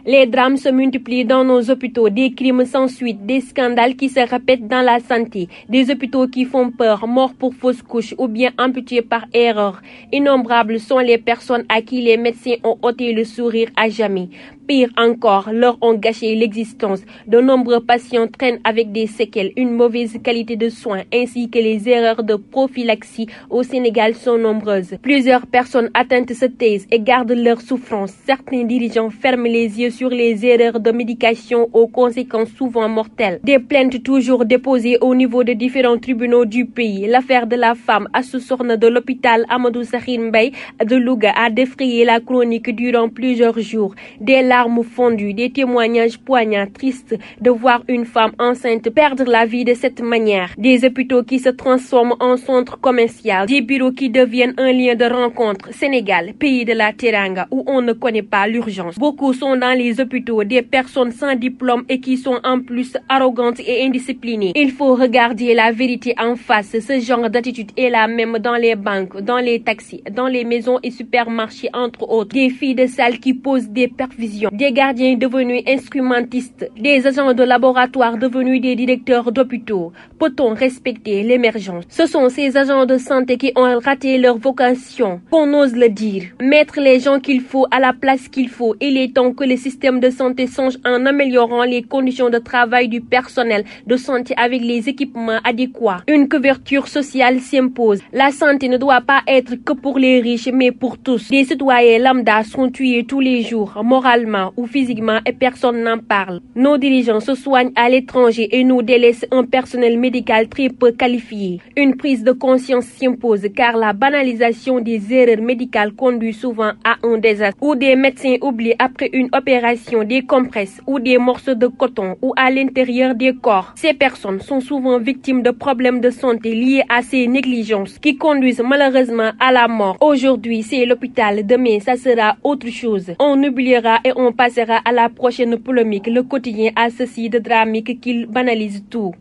Les drames se multiplient dans nos hôpitaux, des crimes sans suite, des scandales qui se répètent dans la santé, des hôpitaux qui font peur, morts pour fausse couche ou bien amputés par erreur. Innombrables sont les personnes à qui les médecins ont ôté le sourire à jamais. Pire encore, leur ont gâché l'existence. De nombreux patients traînent avec des séquelles, une mauvaise qualité de soins ainsi que les erreurs de prophylaxie au Sénégal sont nombreuses. Plusieurs personnes atteintes se taisent et gardent leur souffrance. Certains dirigeants ferment les yeux sur les erreurs de médication aux conséquences souvent mortelles. Des plaintes toujours déposées au niveau de différents tribunaux du pays. L'affaire de la femme Astou Sokhna de l'hôpital Amadou Sakhir Mbaye de Louga a défrayé la chronique durant plusieurs jours. Des larmes fondues, des témoignages poignants, tristes de voir une femme enceinte perdre la vie de cette manière. Des hôpitaux qui se transforment en centres commerciaux, des bureaux qui deviennent un lieu de rencontre. Sénégal, pays de la Teranga où on ne connaît pas l'urgence. Beaucoup sont dans les hôpitaux, des personnes sans diplôme et qui sont en plus arrogantes et indisciplinées. Il faut regarder la vérité en face. Ce genre d'attitude est la même dans les banques, dans les taxis, dans les maisons et supermarchés entre autres. Des filles de salle qui posent des perfusions, des gardiens devenus instrumentistes, des agents de laboratoire devenus des directeurs d'hôpitaux. Peut-on respecter l'émergence? Ce sont ces agents de santé qui ont raté leur vocation, qu'on ose le dire. Mettre les gens qu'il faut à la place qu'il faut. Il est temps que le système de santé songe en améliorant les conditions de travail du personnel de santé avec les équipements adéquats. Une couverture sociale s'impose. La santé ne doit pas être que pour les riches, mais pour tous. Des citoyens lambda sont tués tous les jours, moralement ou physiquement, et personne n'en parle. Nos dirigeants se soignent à l'étranger et nous délaissent un personnel médical très peu qualifié. Une prise de conscience s'impose car la banalisation des erreurs médicales conduit souvent à un désastre où des médecins oublient après une opération des compresses ou des morceaux de coton ou à l'intérieur des corps. Ces personnes sont souvent victimes de problèmes de santé liés à ces négligences qui conduisent malheureusement à la mort. Aujourd'hui, c'est l'hôpital, demain, ça sera autre chose. On oubliera et on passera à la prochaine polémique. Le quotidien a ceci de dramique qu'il banalise tout.